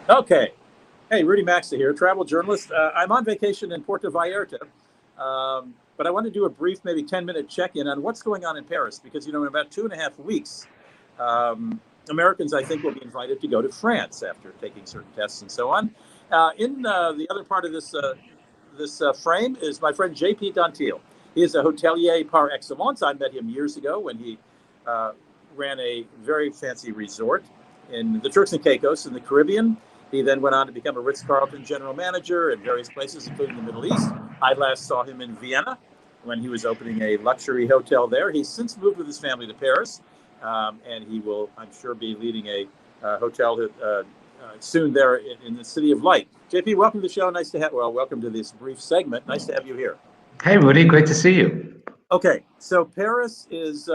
Okay. Hey, Rudy Maxa here, travel journalist. I'm on vacation in Puerto Vallarta, but I want to do a brief, maybe 10-minute check-in on what's going on in Paris because, in about 2.5 weeks, um, Americans, I think, will be invited to go to France after taking certain tests and so on. In the other part of this frame is my friend J.P. Dantil. He is a hotelier par excellence. I met him years ago when he uh, ran a very fancy resort in the Turks and Caicos in the Caribbean. He then went on to become a Ritz-Carlton general manager in various places, including the Middle East. I last saw him in Vienna when he was opening a luxury hotel there. He's since moved with his family to Paris, and he will, I'm sure, be leading a hotel soon there in the City of Light. JP, welcome to the show. Welcome to this brief segment. Nice to have you here. Hey, Rudy, great to see you. Okay, so Paris is,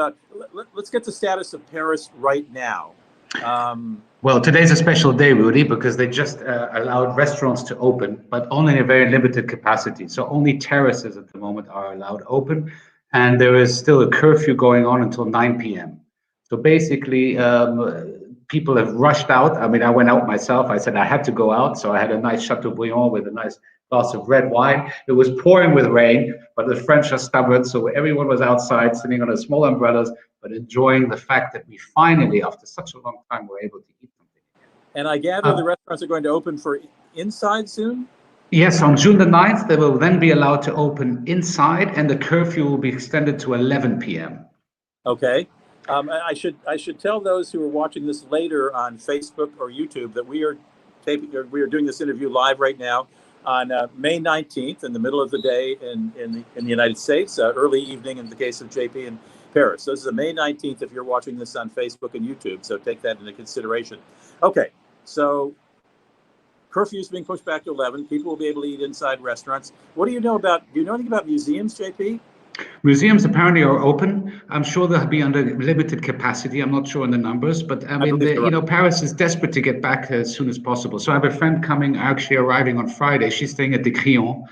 let's get the status of Paris right now. Well, today's a special day, Rudy, because they just allowed restaurants to open, but only in a very limited capacity. So only terraces at the moment are allowed open, and there is still a curfew going on until 9 p.m. So basically, people have rushed out. I mean, I went out myself. I said I had to go out, so I had a nice Chateaubriand with a nice glass of red wine. It was pouring with rain, but the French are stubborn, so everyone was outside, sitting on a small umbrellas, but enjoying the fact that we finally, after such a long time, were able to eat something. And I gather the restaurants are going to open for inside soon? Yes, on June the 9th, they will then be allowed to open inside, and the curfew will be extended to 11 p.m. Okay. I should tell those who are watching this later on Facebook or YouTube that we are doing this interview live right now on May 19th in the middle of the day in the United States, early evening in the case of JP in Paris. So this is a May 19th if you're watching this on Facebook and YouTube, so take that into consideration. Okay, so curfew is being pushed back to 11. People will be able to eat inside restaurants. Do you know anything about museums, JP? Museums apparently are open. I'm sure they'll be under limited capacity. I'm not sure on the numbers, but I mean, Right. Paris is desperate to get back as soon as possible. So I have a friend actually arriving on Friday. She's staying at the Crillon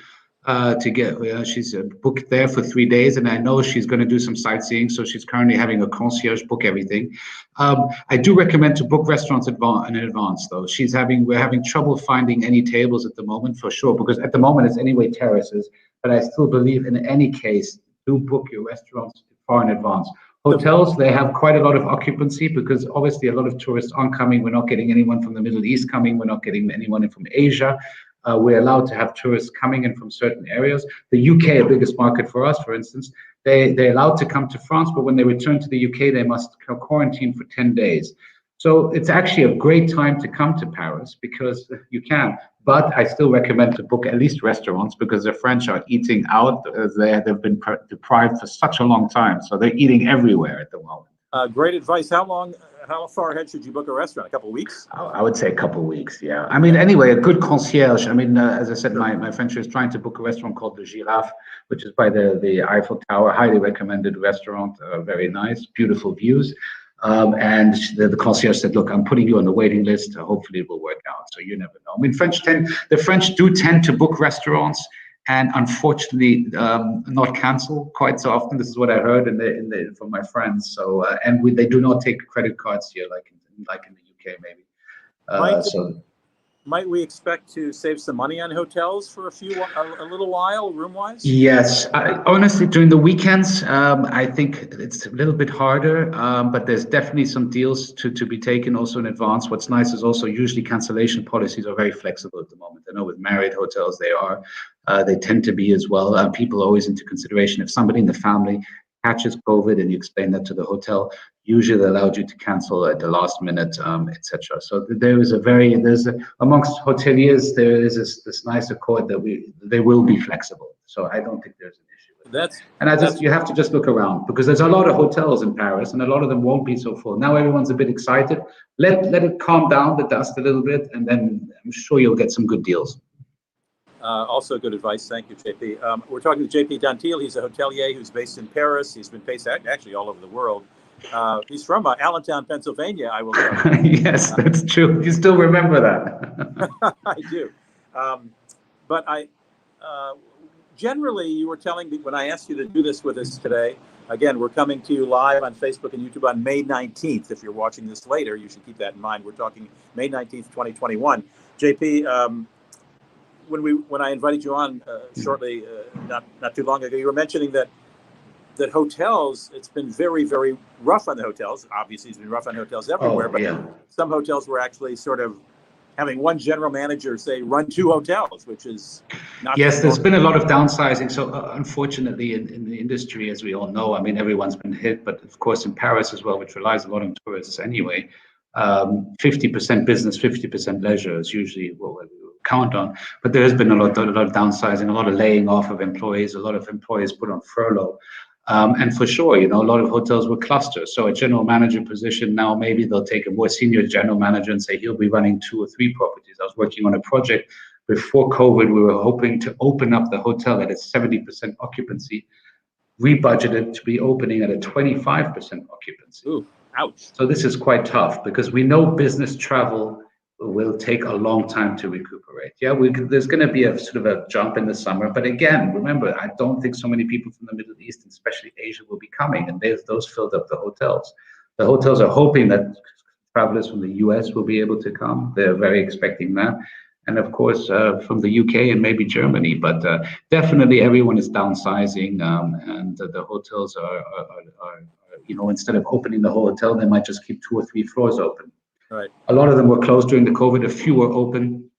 to get. She's booked there for 3 days, and I know she's going to do some sightseeing. So she's currently having a concierge book everything. I do recommend to book restaurants in advance, though. We're having trouble finding any tables at the moment for sure, because at the moment it's anyway terraces. But I still believe in any case, do book your restaurants far in advance. Hotels, they have quite a lot of occupancy because obviously a lot of tourists aren't coming. We're not getting anyone from the Middle East coming. We're not getting anyone in from Asia. We're allowed to have tourists coming in from certain areas. The UK, a biggest market for us, for instance, they're allowed to come to France, but when they return to the UK, they must quarantine for 10 days. So it's actually a great time to come to Paris because you can. But I still recommend to book at least restaurants because the French are eating out. They've been deprived for such a long time. So they're eating everywhere at the moment. Great advice. How far ahead should you book a restaurant? A couple of weeks? I would say a couple of weeks, yeah. I mean, anyway, a good concierge. I mean, as I said, my friend is trying to book a restaurant called the Giraffe, which is by the Eiffel Tower. Highly recommended restaurant. Very nice, beautiful views. And the concierge said, "Look, I'm putting you on the waiting list. Hopefully, it will work out." So you never know. I mean, the French do tend to book restaurants, and unfortunately, not cancel quite so often. This is what I heard from my friends. So, they do not take credit cards here, like in the UK, maybe. Might we expect to save some money on hotels for a little while, room-wise? Yes, honestly, during the weekends, I think it's a little bit harder, but there's definitely some deals to be taken also in advance. What's nice is also usually cancellation policies are very flexible at the moment. I know with Marriott hotels, they tend to be as well. People always into consideration if somebody in the family catches COVID and you explain that to the hotel, usually they allowed you to cancel at the last minute, etc. So amongst hoteliers there is this nice accord that they will be flexible. So I don't think there's an issue with that. You have to just look around because there's a lot of hotels in Paris and a lot of them won't be so full. Now everyone's a bit excited. Let it calm down the dust a little bit, and then I'm sure you'll get some good deals. Also good advice. Thank you, JP. We're talking to JP Dantil. He's a hotelier who's based in Paris. He's been based actually all over the world. He's from Allentown, Pennsylvania, I will tell you. Yes, that's true. You still remember that. I do. But generally, you were telling me when I asked you to do this with us today, again, we're coming to you live on Facebook and YouTube on May 19th. If you're watching this later, you should keep that in mind. We're talking May 19th, 2021. JP, when I invited you on shortly, not too long ago, you were mentioning that hotels, it's been very, very rough on the hotels. Obviously, it's been rough on hotels everywhere, but some hotels were actually sort of having one general manager say run 2 hotels, which is not. Yes, there's been a lot of downsizing. So unfortunately, in the industry, as we all know, I mean, everyone's been hit, but of course in Paris as well, which relies a lot on tourists anyway, 50% business, 50% leisure is usually what we count on. But there has been a lot of downsizing, a lot of laying off of employees, a lot of employees put on furlough. And for sure, a lot of hotels were clusters. So a general manager position now, maybe they'll take a more senior general manager and say he'll be running 2 or 3 properties. I was working on a project before COVID. We were hoping to open up the hotel at a 70% occupancy. We budgeted to be opening at a 25% occupancy. Ooh, ouch. So this is quite tough because we know business travel will take a long time to recuperate. Yeah, there's going to be a sort of a jump in the summer, but again, remember, I don't think so many people from the Middle East, and especially Asia, will be coming, and those filled up the hotels. The hotels are hoping that travelers from the US will be able to come. They're very expecting that, and of course from the UK and maybe Germany. But definitely everyone is downsizing, and the hotels are instead of opening the whole hotel, they might just keep 2 or 3 floors open. Right. A lot of them were closed during the COVID. A few were open,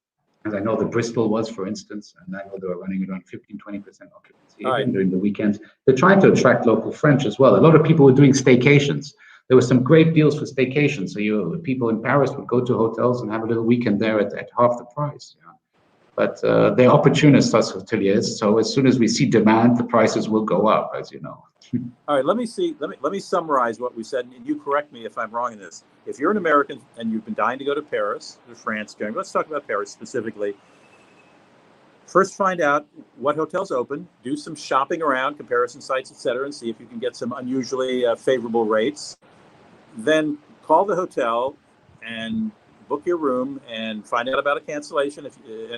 as I know the Bristol was, for instance, and I know they were running around 15-20% occupancy during the weekends. They're trying to attract local French as well. A lot of people were doing staycations. There were some great deals for staycations. So people in Paris would go to hotels and have a little weekend there at half the price. Yeah. But they're opportunists, us hoteliers. So as soon as we see demand, the prices will go up, as you know. All right, let me summarize what we said, and you correct me if I'm wrong in this. If you're an American and you've been dying to go to Paris, to France, let's talk about Paris specifically. First, find out what hotels open, do some shopping around, comparison sites, etc., and see if you can get some unusually favorable rates. Then call the hotel and book your room and find out about a cancellation,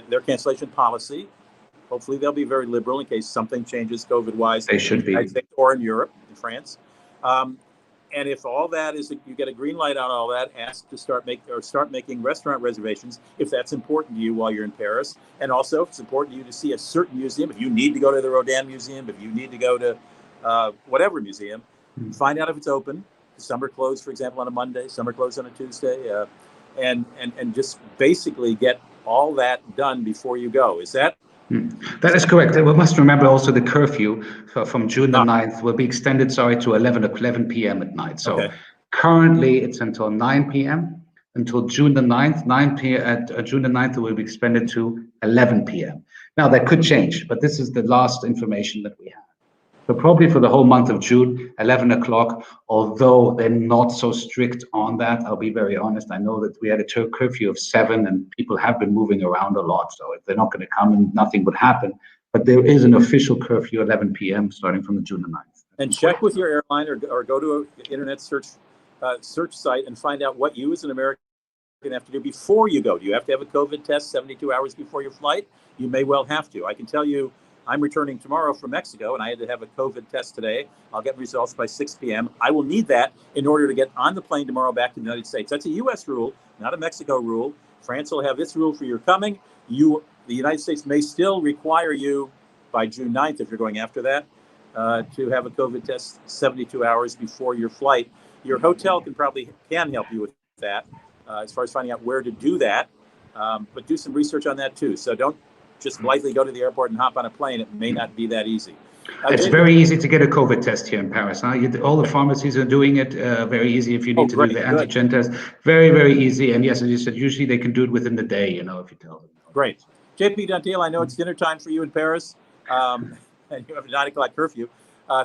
their cancellation policy. Hopefully they'll be very liberal in case something changes COVID-wise. They should be. Or in Europe, in France. And if all that is, you get a green light on all that, ask to start making restaurant reservations if that's important to you while you're in Paris. And also, if it's important to you to see a certain museum, if you need to go to the Rodin Museum, if you need to go to whatever museum, find out if it's open. Some are closed, for example, on a Monday. Some are closed on a Tuesday. And just basically get all that done before you go. Is that? That is correct. We must remember also the curfew from June the 9th will be extended, to 11 p.m. at night. So currently it's until 9 p.m. until June the 9th. June the 9th it will be extended to 11 p.m. Now that could change, but this is the last information that we have. So probably for the whole month of June, 11 o'clock, although they're not so strict on that, I'll be very honest. I know that we had a curfew of 7 and people have been moving around a lot. So if they're not going to come, and nothing would happen. But there is an official curfew, 11 p.m. starting from the June the 9th. And check with your airline or go to an internet search site and find out what you as an American have to do before you go. Do you have to have a COVID test 72 hours before your flight? You may well have to. I can tell you, I'm returning tomorrow from Mexico, and I had to have a COVID test today. I'll get results by 6 p.m. I will need that in order to get on the plane tomorrow back to the United States. That's a U.S. rule, not a Mexico rule. France will have its rule for your coming. The United States may still require you by June 9th, if you're going after that, to have a COVID test 72 hours before your flight. Your hotel can help you with that as far as finding out where to do that, but do some research on that too. So don't just blithely go to the airport and hop on a plane. It may not be that easy. It's very easy to get a COVID test here in Paris. Huh? All the pharmacies are doing it very easy if you need to do the antigen test. Very, very easy. And yes, as you said, usually they can do it within the day, if you tell them. Great. JP Dantil, I know it's dinner time for you in Paris, and you have a 9 o'clock curfew.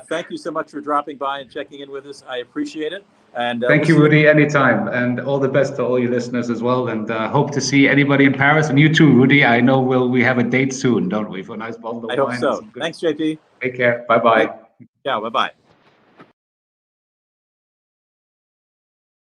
Thank you so much for dropping by and checking in with us. I appreciate it. And thank you, Rudy, anytime. And all the best to all your listeners as well. And hope to see anybody in Paris. And you too, Rudy. I know we have a date soon, don't we, for a nice bottle of wine? I hope so. Thanks, JP. Take care. Bye-bye. Yeah, bye-bye.